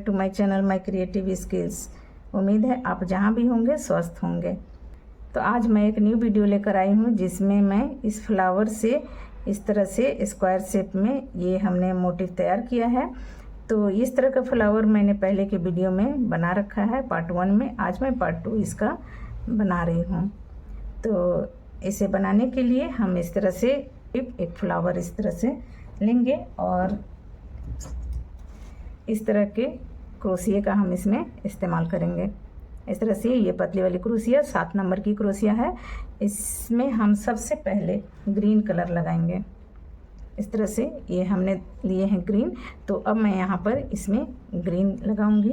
To my channel my creative skills. उम्मीद है आप जहाँ भी होंगे स्वस्थ होंगे। तो आज मैं एक न्यू वीडियो लेकर आई हूँ जिसमें मैं इस फ्लावर से इस तरह से स्क्वायर शेप में ये हमने मोटिव तैयार किया है। तो इस तरह का फ्लावर मैंने पहले के वीडियो में बना रखा है पार्ट 1 में। आज मैं पार्ट 2 इसका बना रही हूँ। तो इसे बनाने के लिए हम इस तरह से एक फ्लावर इस तरह से लेंगे और इस तरह के क्रोशिया का हम इसमें इस्तेमाल करेंगे। इस तरह से ये पतली वाली क्रोशिया 7 नंबर की क्रोशिया है। इसमें हम सबसे पहले ग्रीन कलर लगाएंगे। इस तरह से ये हमने लिए हैं ग्रीन। तो अब मैं यहाँ पर इसमें ग्रीन लगाऊंगी।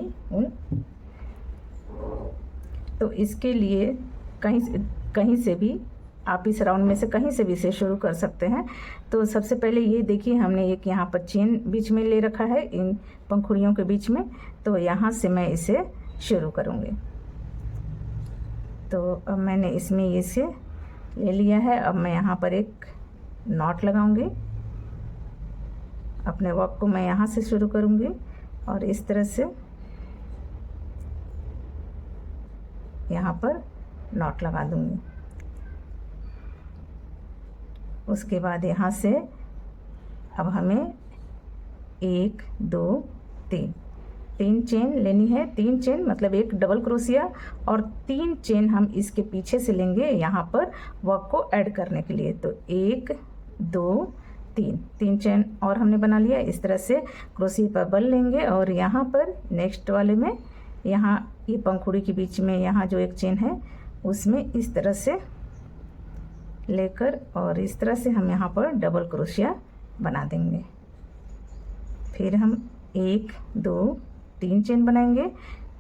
तो इसके लिए कहीं से भी आप इस राउंड में से कहीं से भी इसे शुरू कर सकते हैं। तो सबसे पहले ये देखिए हमने एक यहाँ पर चेन बीच में ले रखा है इन पंखुड़ियों के बीच में। तो यहाँ से मैं इसे शुरू करूँगी। तो अब मैंने इसमें इसे ले लिया है। अब मैं यहाँ पर एक नॉट लगाऊंगी। अपने वर्क को मैं यहाँ से शुरू करूँगी और इस तरह से यहाँ पर नॉट लगा दूँगी। उसके बाद यहाँ से अब हमें 1 2 3 चेन लेनी है। 3 चेन मतलब एक डबल क्रोशिया और 3 चेन हम इसके पीछे से लेंगे यहाँ पर वर्क को ऐड करने के लिए। तो 1 2 3 चेन और हमने बना लिया। इस तरह से क्रोशिया पर बल लेंगे और यहाँ पर नेक्स्ट वाले में यहाँ ये पंखुड़ी के बीच में यहाँ जो एक चेन है उसमें इस तरह से लेकर और इस तरह से हम यहाँ पर डबल क्रोशिया बना देंगे। फिर हम 1 2 3 चेन बनाएंगे।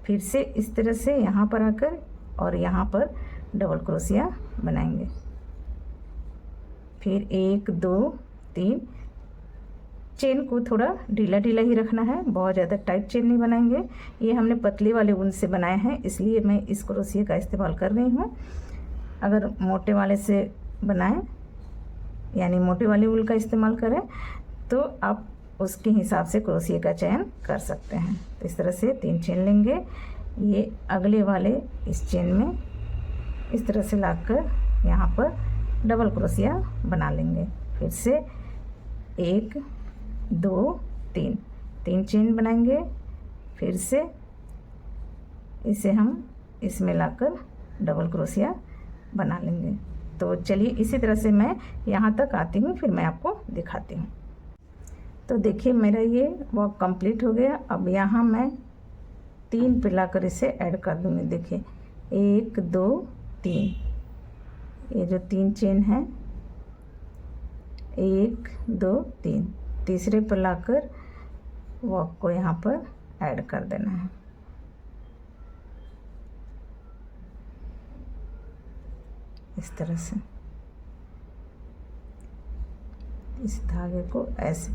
फिर से इस तरह से यहाँ पर आकर और यहाँ पर डबल क्रोशिया बनाएंगे। फिर 1 2 3 चेन को थोड़ा ढीला ढीला ही रखना है, बहुत ज़्यादा टाइट चेन नहीं बनाएंगे। ये हमने पतले वाले ऊन से बनाए हैं इसलिए मैं इस क्रोशिया का इस्तेमाल कर रही हूँ। अगर मोटे वाले से बनाएं यानी मोटे वाले ऊन का इस्तेमाल करें तो आप उसके हिसाब से क्रोशिया का चयन कर सकते हैं। तो इस तरह से 3 चेन लेंगे। ये अगले वाले इस चेन में इस तरह से लाकर यहाँ पर डबल क्रोशिया बना लेंगे। फिर से 1 2 3 चेन बनाएंगे। फिर से इसे हम इसमें लाकर डबल क्रोशिया बना लेंगे। तो चलिए इसी तरह से मैं यहाँ तक आती हूँ, फिर मैं आपको दिखाती हूँ। तो देखिए मेरा ये वर्क कंप्लीट हो गया। अब यहाँ मैं 3 पे लाकर इसे ऐड कर दूँगी। देखिए 1 2 3 ये जो 3 चेन है 1 2 3 तीसरे पर लाकर वर्क को यहाँ पर ऐड कर देना है। इस तरह से इस धागे को ऐसे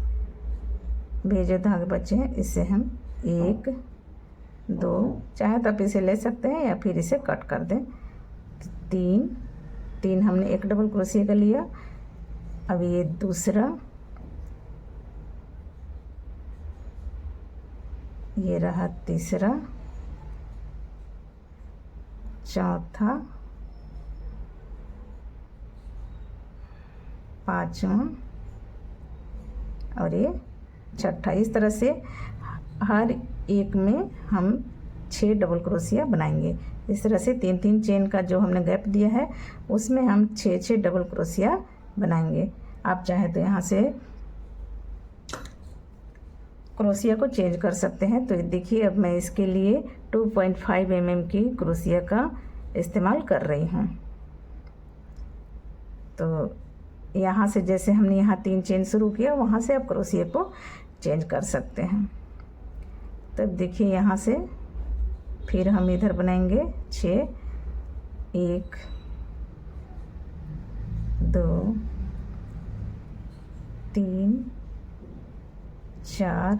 भेजे धागे बचे हैं इससे हम 1 2 चाहे तो आप इसे ले सकते हैं या फिर इसे कट कर दें। 3 हमने एक डबल क्रोशिया का लिया। अब ये दूसरा, ये रहा तीसरा, चौथा, पांचवा और ये छठा। इस तरह से हर एक में हम 6 डबल क्रोशिया बनाएंगे। इस तरह से 3 चेन का जो हमने गैप दिया है उसमें हम 6 डबल क्रोशिया बनाएंगे। आप चाहे तो यहाँ से क्रोशिया को चेंज कर सकते हैं। तो देखिए अब मैं इसके लिए 2.5 mm की क्रोशिया का इस्तेमाल कर रही हूँ। तो यहाँ से जैसे हमने यहाँ 3 चेन शुरू किया वहाँ से आप क्रोशिया को चेंज कर सकते हैं। तब देखिए यहाँ से फिर हम इधर बनाएंगे 6 1 2 3 4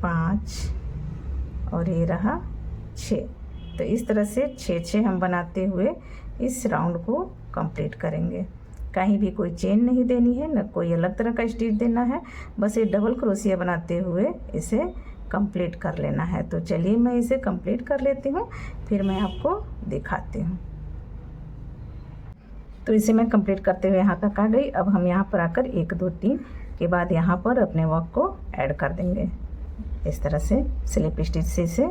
5 और ये रहा 6। तो इस तरह से 6 हम बनाते हुए इस राउंड को कंप्लीट करेंगे। कहीं भी कोई चेन नहीं देनी है, न कोई अलग तरह का स्टिच देना है, बस ये डबल क्रोशिया बनाते हुए इसे कंप्लीट कर लेना है। तो चलिए मैं इसे कंप्लीट कर लेती हूँ, फिर मैं आपको दिखाती हूँ। तो इसे मैं कंप्लीट करते हुए यहाँ तक आ गई। अब हम यहाँ पर आकर 1 2 3 के बाद यहाँ पर अपने वर्क को ऐड कर देंगे। इस तरह से स्लिप स्टिच से इसे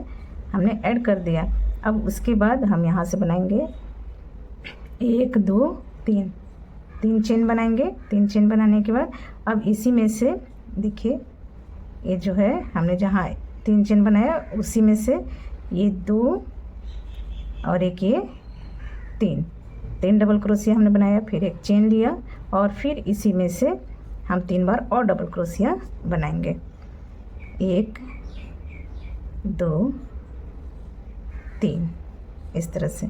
हमने ऐड कर दिया। अब उसके बाद हम यहाँ से बनाएंगे 1 2 3 3 चेन बनाएंगे। 3 चेन बनाने के बाद अब इसी में से देखिए ये जो है हमने जहाँ 3 चेन बनाया उसी में से ये 2 और एक ये 3 डबल क्रोशिया हमने बनाया, फिर एक चेन लिया और फिर इसी में से हम 3 बार और डबल क्रोशिया बनाएंगे। 1 2 3 इस तरह से।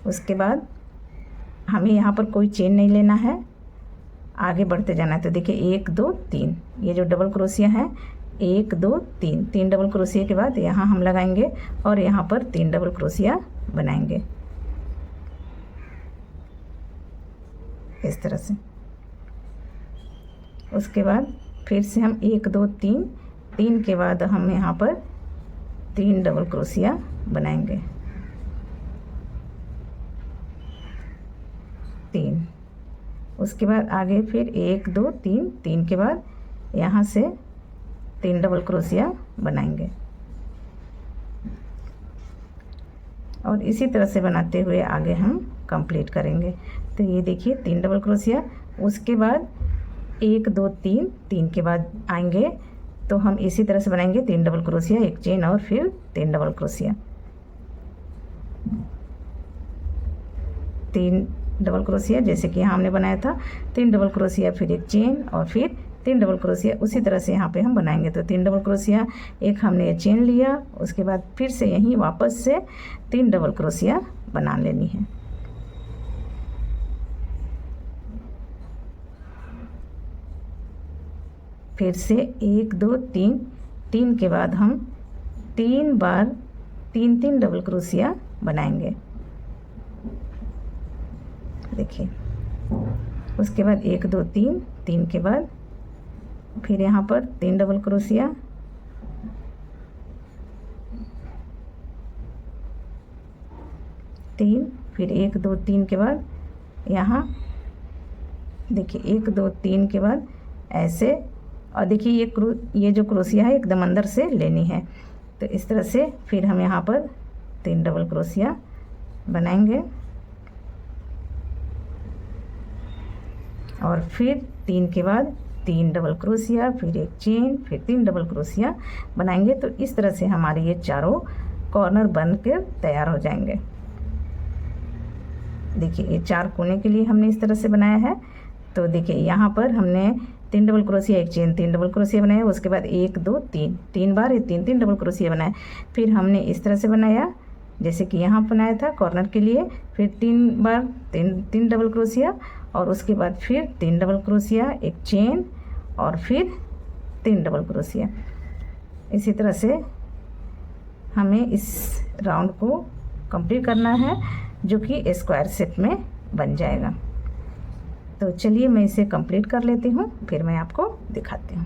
उसके बाद हमें यहाँ पर कोई चेन नहीं लेना है, आगे बढ़ते जाना है। तो देखिए 1 2 3 ये जो डबल क्रोशिया है 1 2 3 डबल क्रोशिया के बाद यहाँ हम लगाएंगे और यहाँ पर 3 डबल क्रोशिया बनाएंगे इस तरह से। उसके बाद फिर से हम 1 2 3 के बाद हम यहाँ पर 3 डबल क्रोशिया बनाएंगे 3। उसके बाद आगे फिर 1 2 3 के बाद यहाँ से 3 डबल क्रोशिया बनाएंगे और इसी तरह से बनाते हुए आगे हम कंप्लीट करेंगे। तो ये देखिए 3 डबल क्रोशिया। उसके बाद 1 2 3 के बाद आएंगे तो हम इसी तरह से बनाएंगे 3 डबल क्रोशिया, एक चेन और फिर 3 डबल क्रोशिया, 3 डबल क्रोशिया जैसे कि यहाँ हमने बनाया था, 3 डबल क्रोशिया फिर एक चेन और फिर 3 डबल क्रोशिया। उसी तरह से यहाँ पे हम बनाएंगे। तो 3 डबल क्रोशिया, एक हमने चेन लिया, उसके बाद फिर से यहीं वापस से 3 डबल क्रोशिया बना लेनी है। फिर से 1 2 3 के बाद हम 3 बार 3 डबल क्रोशिया बनाएंगे देखिए। उसके बाद 1 2 3 के बाद फिर यहाँ पर 3 डबल क्रोशिया, फिर 1 2 3 के बाद यहाँ देखिए 1 2 3 के बाद ऐसे। और देखिए ये जो क्रोशिया है एकदम अंदर से लेनी है। तो इस तरह से फिर हम यहाँ पर 3 डबल क्रोशिया बनाएंगे और फिर 3 के बाद 3 डबल क्रोशिया, फिर एक चेन, फिर 3 डबल क्रोशिया बनाएंगे। तो इस तरह से हमारे ये चारों कॉर्नर बनकर तैयार हो जाएंगे। देखिए ये 4 कोने के लिए हमने इस तरह से बनाया है। तो देखिए यहाँ पर हमने 3 डबल क्रोशिया, एक चेन, 3 डबल क्रोशिया बनाया। उसके बाद 1 2 3 बार ये 3 डबल क्रोशिया बनाया। फिर हमने इस तरह से बनाया जैसे कि यहाँ बनाया था कॉर्नर के लिए, फिर 3 बार 3 डबल क्रोशिया और उसके बाद फिर 3 डबल क्रोशिया, एक चेन और फिर 3 डबल क्रोशिया। इसी तरह से हमें इस राउंड को कंप्लीट करना है जो कि स्क्वायर शेप में बन जाएगा। तो चलिए मैं इसे कंप्लीट कर लेती हूँ, फिर मैं आपको दिखाती हूँ।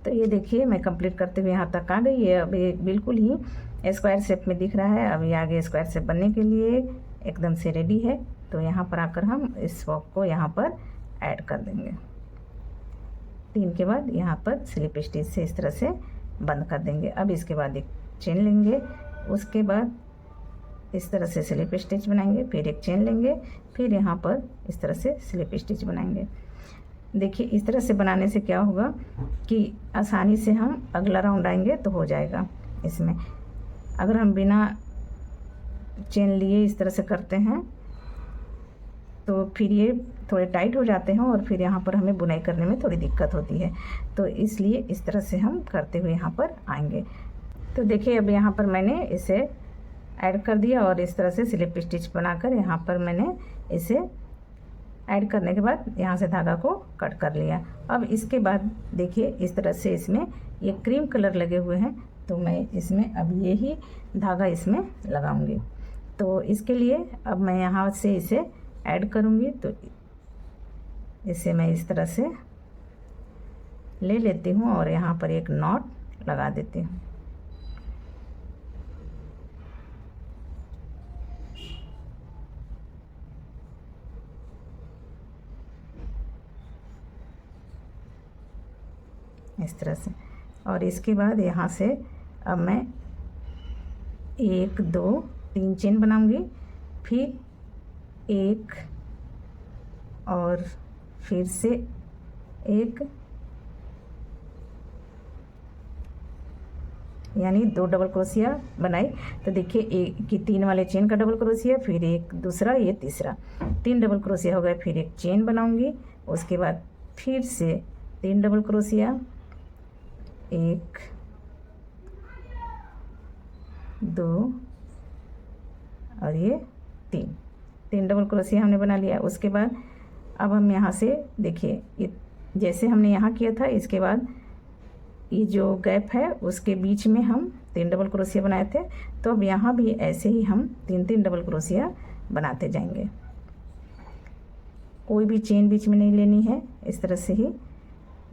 तो ये देखिए मैं कंप्लीट करते हुए यहाँ तक आ गई है। अब ये बिल्कुल ही स्क्वायर शेप में दिख रहा है। अब ये आगे स्क्वायर शेप बनने के लिए एकदम से रेडी है। तो यहाँ पर आकर हम इस वर्क को यहाँ पर ऐड कर देंगे। 3 के बाद यहाँ पर स्लिप स्टिच से इस तरह से बंद कर देंगे। अब इसके बाद एक चेन लेंगे, उसके बाद इस तरह से स्लिप स्टिच बनाएंगे, फिर एक चेन लेंगे, फिर यहाँ पर इस तरह से स्लिप स्टिच बनाएंगे। देखिए इस तरह से बनाने से क्या होगा कि आसानी से हम अगला राउंड आएंगे तो हो जाएगा। इसमें अगर हम बिना चेन लिए इस तरह से करते हैं तो फिर ये थोड़े टाइट हो जाते हैं और फिर यहाँ पर हमें बुनाई करने में थोड़ी दिक्कत होती है। तो इसलिए इस तरह से हम करते हुए यहाँ पर आएंगे। तो देखिए अब यहाँ पर मैंने इसे ऐड कर दिया और इस तरह से स्लिप स्टिच बनाकर यहाँ पर मैंने इसे ऐड करने के बाद यहाँ से धागा को कट कर लिया। अब इसके बाद देखिए इस तरह से इसमें ये क्रीम कलर लगे हुए हैं, तो मैं इसमें अब यही धागा इसमें लगाऊंगी। तो इसके लिए अब मैं यहाँ से इसे ऐड करूँगी। तो इसे मैं इस तरह से ले लेती हूँ और यहाँ पर एक नॉट लगा देती हूँ। इस तरह से। और इसके बाद यहाँ से अब मैं 1 2 3 चेन बनाऊंगी, फिर एक और फिर से एक, यानी 2 डबल क्रोशिया बनाई। तो देखिए एक की 3 वाले चेन का डबल क्रोशिया, फिर एक दूसरा, ये तीसरा, 3 डबल क्रोशिया हो गए। फिर एक चेन बनाऊंगी, उसके बाद फिर से 3 डबल क्रोशिया, 1 2 और ये 3 डबल क्रोशिया हमने बना लिया। उसके बाद अब हम यहाँ से देखिए ये जैसे हमने यहाँ किया था, इसके बाद ये जो गैप है उसके बीच में हम 3 डबल क्रोशिया बनाए थे। तो अब यहाँ भी ऐसे ही हम 3 डबल क्रोशिया बनाते जाएंगे। कोई भी चेन बीच में नहीं लेनी है, इस तरह से ही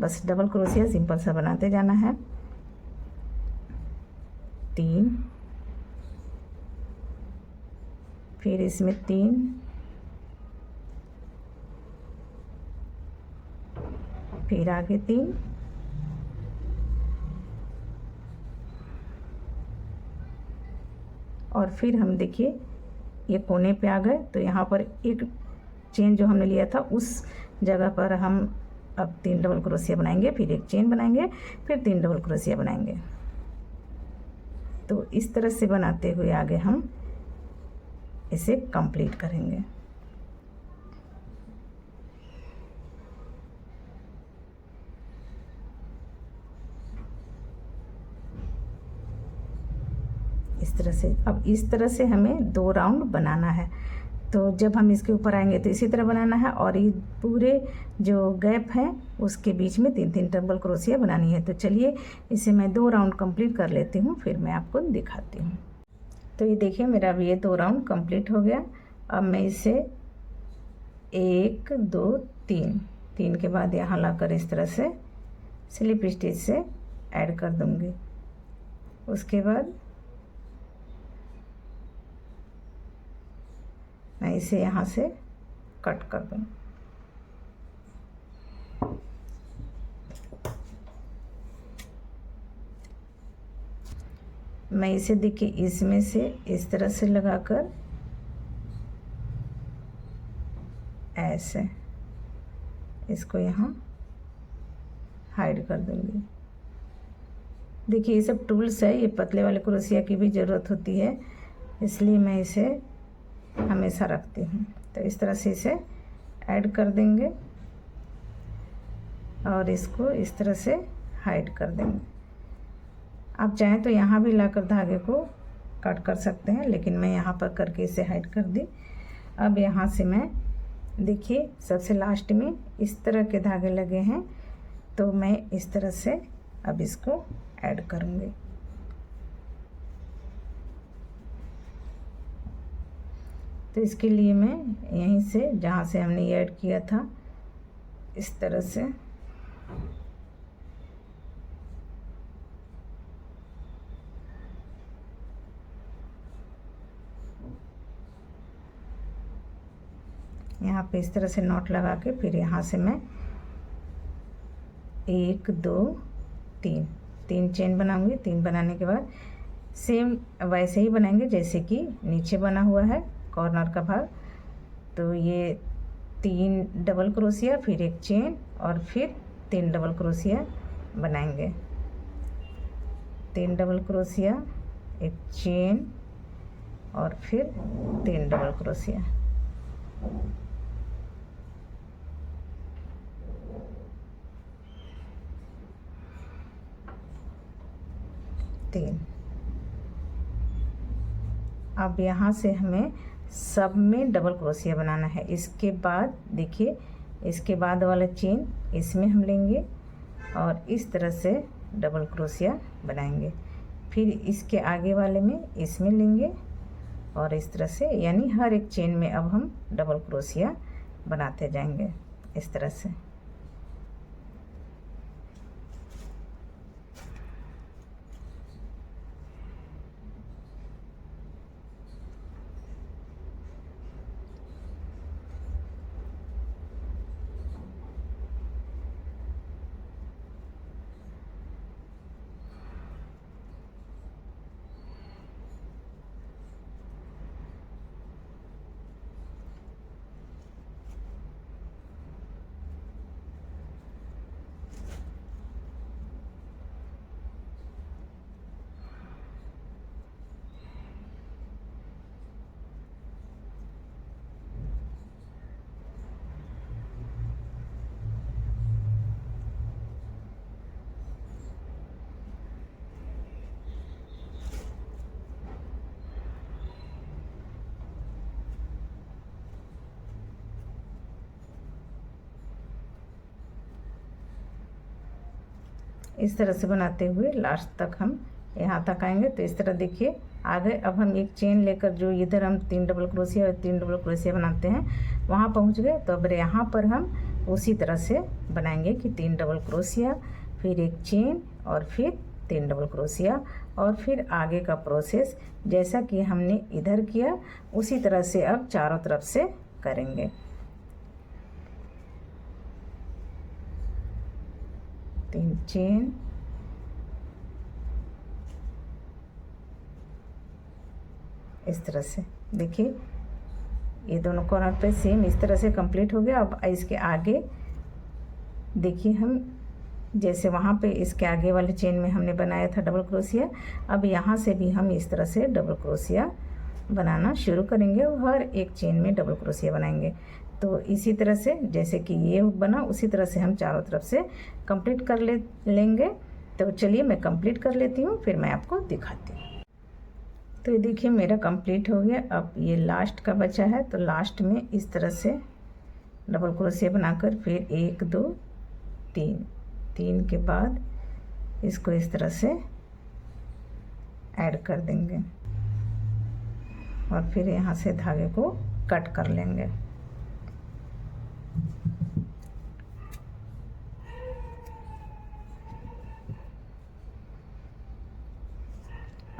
बस डबल क्रोशिया सिंपल सा बनाते जाना है। 3, फिर इसमें 3, फिर आगे 3, और फिर हम देखिए ये कोने पे आ गए। तो यहाँ पर एक चेन जो हमने लिया था उस जगह पर हम अब 3 डबल क्रोशिया बनाएंगे, फिर एक चेन बनाएंगे, फिर 3 डबल क्रोशिया बनाएंगे। तो इस तरह से बनाते हुए आगे हम इसे कंप्लीट करेंगे। इस तरह से। अब इस तरह से हमें 2 राउंड बनाना है। तो जब हम इसके ऊपर आएंगे तो इसी तरह बनाना है, और ये पूरे जो गैप है उसके बीच में 3 डबल क्रोशिया बनानी है। तो चलिए इसे मैं 2 राउंड कंप्लीट कर लेती हूँ, फिर मैं आपको दिखाती हूँ। तो ये देखिए मेरा अब ये 2 राउंड कंप्लीट हो गया। अब मैं इसे 1 2 3 के बाद यहाँ लाकर इस तरह से स्लिप स्टिच से ऐड कर दूँगी। उसके बाद मैं इसे यहाँ से कट कर दूँ। मैं इसे देखिए इसमें से इस तरह से लगाकर ऐसे इसको यहाँ हाइड कर दूँगी। देखिए ये सब टूल्स है, ये पतले वाले क्रोशिया की भी ज़रूरत होती है, इसलिए मैं इसे हमेशा रखती हूँ। तो इस तरह से इसे ऐड कर देंगे और इसको इस तरह से हाइड कर देंगे। आप चाहें तो यहाँ भी लाकर धागे को कट कर सकते हैं, लेकिन मैं यहाँ पर करके इसे हाइड कर दी। अब यहाँ से मैं देखिए सबसे लास्ट में इस तरह के धागे लगे हैं, तो मैं इस तरह से अब इसको ऐड करूँगी। तो इसके लिए मैं यहीं से जहाँ से हमने ये ऐड किया था इस तरह से यहाँ पे इस तरह से नॉट लगा के फिर यहाँ से मैं 1 2 3 चेन बनाऊंगी। 3 बनाने के बाद सेम वैसे ही बनाएंगे जैसे कि नीचे बना हुआ है कॉर्नर का भाग। तो ये 3 डबल क्रोशिया, फिर एक चेन और फिर 3 डबल क्रोशिया बनाएंगे। 3 डबल क्रोशिया, एक चेन और फिर 3 डबल क्रोशिया। अब यहाँ से हमें सब में डबल क्रोशिया बनाना है। इसके बाद देखिए इसके बाद वाला चेन इसमें हम लेंगे और इस तरह से डबल क्रोशिया बनाएंगे। फिर इसके आगे वाले में इसमें लेंगे और इस तरह से, यानी हर एक चेन में अब हम डबल क्रोशिया बनाते जाएंगे। इस तरह से। इस तरह से बनाते हुए लास्ट तक हम यहाँ तक आएंगे। तो इस तरह देखिए आ गए। अब हम एक चेन लेकर जो इधर हम 3 डबल क्रोशिया और 3 डबल क्रोशिया बनाते हैं वहाँ पहुँच गए। तो अब यहाँ पर हम उसी तरह से बनाएंगे कि 3 डबल क्रोशिया, फिर एक चेन और फिर 3 डबल क्रोशिया, और फिर आगे का प्रोसेस जैसा कि हमने इधर किया उसी तरह से अब चारों तरफ से करेंगे। तीन चेन, इस तरह से देखिए ये दोनों कॉर्नर पे सेम इस तरह से कंप्लीट हो गया। अब इसके आगे देखिए हम जैसे वहाँ पे इसके आगे वाले चेन में हमने बनाया था डबल क्रोशिया, अब यहाँ से भी हम इस तरह से डबल क्रोशिया बनाना शुरू करेंगे और हर एक चेन में डबल क्रोशिया बनाएंगे। तो इसी तरह से जैसे कि ये बना उसी तरह से हम चारों तरफ से कंप्लीट कर लेंगे। तो चलिए मैं कंप्लीट कर लेती हूँ, फिर मैं आपको दिखाती हूँ। तो ये देखिए मेरा कंप्लीट हो गया। अब ये लास्ट का बचा है, तो लास्ट में इस तरह से डबल क्रोशिया बनाकर फिर 1 2 3 के बाद इसको इस तरह से ऐड कर देंगे और फिर यहाँ से धागे को कट कर लेंगे।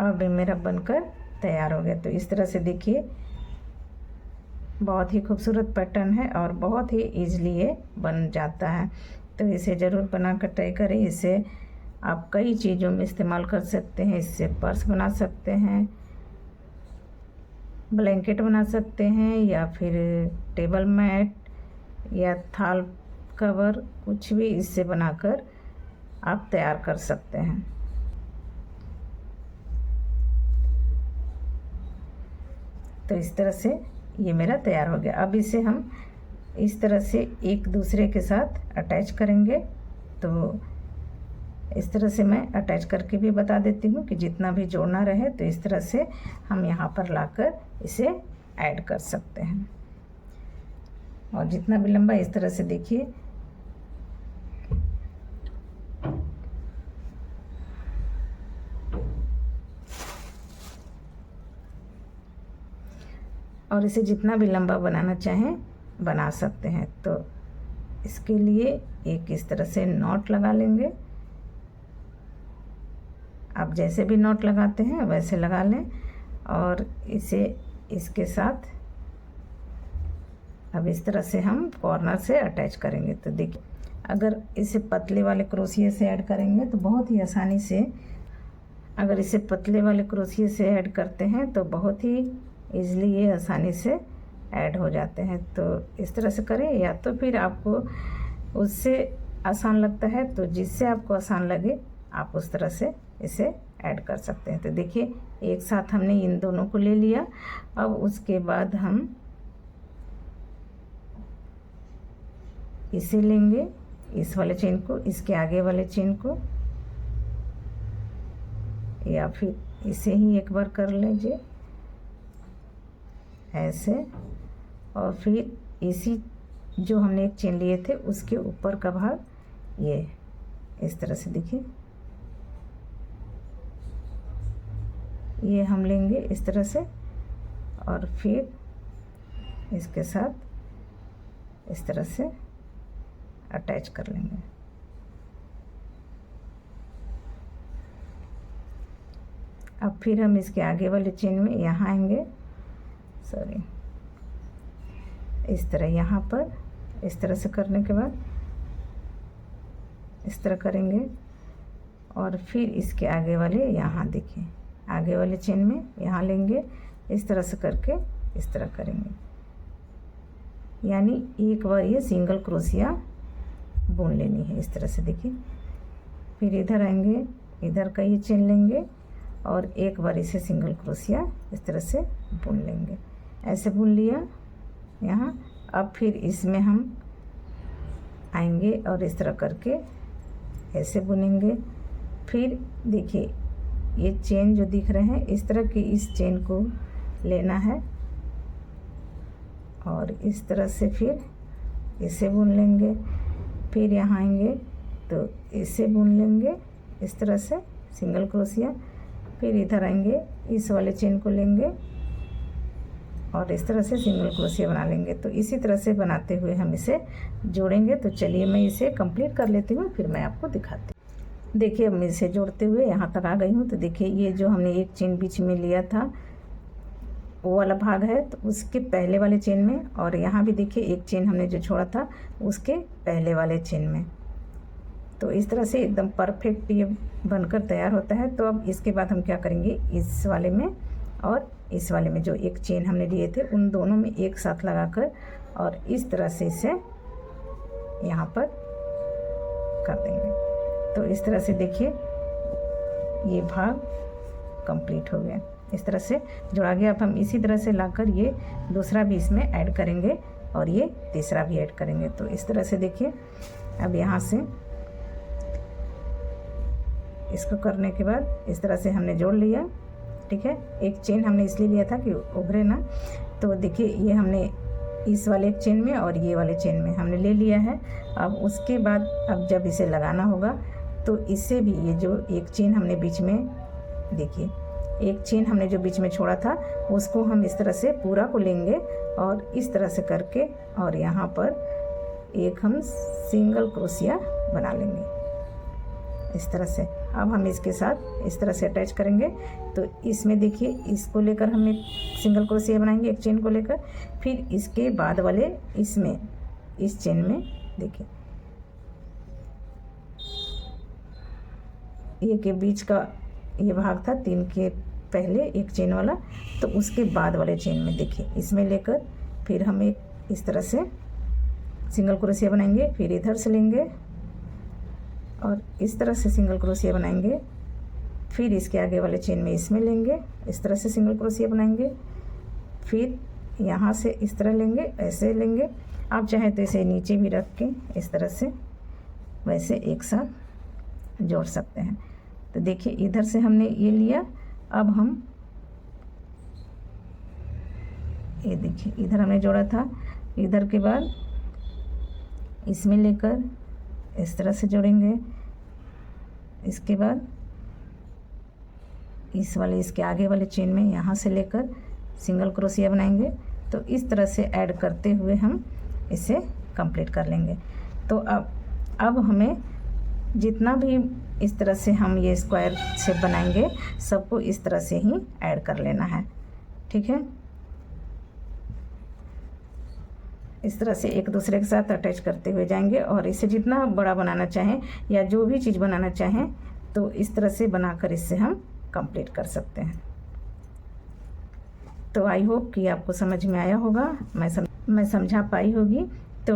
अब मेरा बनकर तैयार हो गया। तो इस तरह से देखिए बहुत ही खूबसूरत पैटर्न है और बहुत ही इजीली ये बन जाता है। तो इसे ज़रूर बनाकर ट्राई करें। इसे आप कई चीज़ों में इस्तेमाल कर सकते हैं। इससे पर्स बना सकते हैं, ब्लैंकेट बना सकते हैं, या फिर टेबल मैट या थाल कवर, कुछ भी इससे बनाकर आप तैयार कर सकते हैं। तो इस तरह से ये मेरा तैयार हो गया। अब इसे हम इस तरह से एक दूसरे के साथ अटैच करेंगे। तो इस तरह से मैं अटैच करके भी बता देती हूँ कि जितना भी जोड़ना रहे तो इस तरह से हम यहाँ पर लाकर इसे ऐड कर सकते हैं। और जितना भी लंबा इस तरह से देखिए और इसे जितना भी लंबा बनाना चाहें बना सकते हैं। तो इसके लिए एक इस तरह से नॉट लगा लेंगे। आप जैसे भी नॉट लगाते हैं वैसे लगा लें और इसे इसके साथ अब इस तरह से हम कॉर्नर से अटैच करेंगे। तो देखिए अगर इसे पतले वाले क्रोशिये से ऐड करेंगे तो बहुत ही आसानी से, अगर इसे पतले वाले क्रोशिये से ऐड करते हैं तो बहुत ही ईज़िली ये आसानी से ऐड हो जाते हैं। तो इस तरह से करें, या तो फिर आपको उससे आसान लगता है तो जिससे आपको आसान लगे आप उस तरह से इसे ऐड कर सकते हैं। तो देखिए एक साथ हमने इन दोनों को ले लिया। अब उसके बाद हम इसे लेंगे, इस वाले चेन को इसके आगे वाले चेन को, या फिर इसे ही एक बार कर लीजिए ऐसे, और फिर इसी जो हमने एक चेन लिए थे उसके ऊपर का भाग ये इस तरह से देखिए ये हम लेंगे इस तरह से, और फिर इसके साथ इस तरह से अटैच कर लेंगे। अब फिर हम इसके आगे वाले चेन में यहाँ आएंगे, सॉरी, इस तरह यहाँ पर इस तरह से करने के बाद इस तरह करेंगे और फिर इसके आगे वाले यहाँ देखिए आगे वाले चेन में यहाँ लेंगे, इस तरह से करके इस तरह करेंगे, यानी एक बार ये सिंगल क्रोशिया बुन लेनी है इस तरह से देखिए। फिर इधर आएंगे, इधर का ये चेन लेंगे और एक बार इसे सिंगल क्रोशिया इस तरह से बुन लेंगे। ऐसे बुन लिया यहाँ। अब फिर इसमें हम आएंगे और इस तरह करके ऐसे बुनेंगे। फिर देखिए ये चेन जो दिख रहे हैं इस तरह की इस चेन को लेना है और इस तरह से फिर इसे बुन लेंगे। फिर यहाँ आएंगे तो इसे बुन लेंगे इस तरह से सिंगल क्रोशिया। फिर इधर आएंगे, इस वाले चेन को लेंगे और इस तरह से सिंगल क्रोशिया बना लेंगे। तो इसी तरह से बनाते हुए हम इसे जोड़ेंगे। तो चलिए मैं इसे कंप्लीट कर लेती हूँ, फिर मैं आपको दिखाती हूँ। देखिए अब मैं इसे जोड़ते हुए यहाँ तक आ गई हूँ। तो देखिए ये जो हमने एक चेन बीच में लिया था वो वाला भाग है, तो उसके पहले वाले चेन में, और यहाँ भी देखिए एक चेन हमने जो छोड़ा था उसके पहले वाले चेन में। तो इस तरह से एकदम परफेक्ट ये बनकर तैयार होता है। तो अब इसके बाद हम क्या करेंगे, इस वाले में और इस वाले में जो एक चेन हमने लिए थे उन दोनों में एक साथ लगाकर और इस तरह से इसे यहाँ पर कर देंगे। तो इस तरह से देखिए ये भाग कंप्लीट हो गया, इस तरह से जोड़ा गया। अब हम इसी तरह से लाकर ये दूसरा भी इसमें ऐड करेंगे और ये तीसरा भी ऐड करेंगे। तो इस तरह से देखिए अब यहाँ से इसको करने के बाद इस तरह से हमने जोड़ लिया, ठीक है। एक चेन हमने इसलिए लिया था कि उभरे ना। तो देखिए ये हमने इस वाले एक चेन में और ये वाले चेन में हमने ले लिया है। अब उसके बाद अब जब इसे लगाना होगा तो इससे भी ये जो एक चेन हमने बीच में, देखिए एक चेन हमने जो बीच में छोड़ा था उसको हम इस तरह से पूरा को लेंगे और इस तरह से करके और यहाँ पर एक हम सिंगल क्रोशिया बना लेंगे इस तरह से। अब हम इसके साथ इस तरह से अटैच करेंगे। तो इसमें देखिए इसको लेकर हम एक सिंगल क्रोशिया बनाएंगे एक चेन को लेकर। फिर इसके बाद वाले इसमें इस चेन में देखिए ये के बीच का ये भाग था 3 के पहले एक चेन वाला, तो उसके बाद वाले चेन में देखिए इसमें लेकर फिर हम एक इस तरह से सिंगल क्रोशिया बनाएंगे। फिर इधर से लेंगे और इस तरह से सिंगल क्रोशिया बनाएंगे। फिर इसके आगे वाले चेन में इसमें लेंगे, इस तरह से सिंगल क्रोशिया बनाएंगे। फिर यहाँ से इस तरह लेंगे, ऐसे लेंगे। आप चाहे तो इसे नीचे भी रख के इस तरह से वैसे एक साथ जोड़ सकते हैं। तो देखिए इधर से हमने ये लिया। अब हम ये देखिए इधर हमने जोड़ा था, इधर के बाद इसमें लेकर इस तरह से जोड़ेंगे। इसके बाद इस वाले इसके आगे वाले चेन में यहाँ से लेकर सिंगल क्रोशिया बनाएंगे। तो इस तरह से ऐड करते हुए हम इसे कंप्लीट कर लेंगे। तो अब हमें जितना भी इस तरह से हम ये स्क्वायर शेप बनाएंगे सबको इस तरह से ही ऐड कर लेना है, ठीक है। इस तरह से एक दूसरे के साथ अटैच करते हुए जाएंगे और इसे जितना बड़ा बनाना चाहें या जो भी चीज़ बनाना चाहें तो इस तरह से बनाकर इससे हम कंप्लीट कर सकते हैं। तो आई होप कि आपको समझ में आया होगा, मैं समझा पाई होगी। तो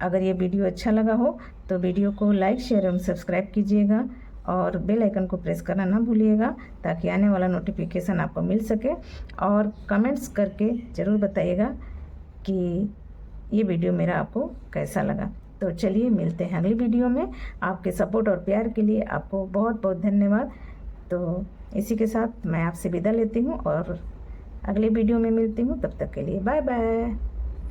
अगर ये वीडियो अच्छा लगा हो तो वीडियो को लाइक शेयर एवं सब्सक्राइब कीजिएगा और बेल आइकन को प्रेस करना ना भूलिएगा ताकि आने वाला नोटिफिकेशन आपको मिल सके। और कमेंट्स करके ज़रूर बताइएगा कि ये वीडियो मेरा आपको कैसा लगा। तो चलिए मिलते हैं अगली वीडियो में। आपके सपोर्ट और प्यार के लिए आपको बहुत बहुत धन्यवाद। तो इसी के साथ मैं आपसे विदा लेती हूँ और अगले वीडियो में मिलती हूँ। तब तक के लिए बाय बाय।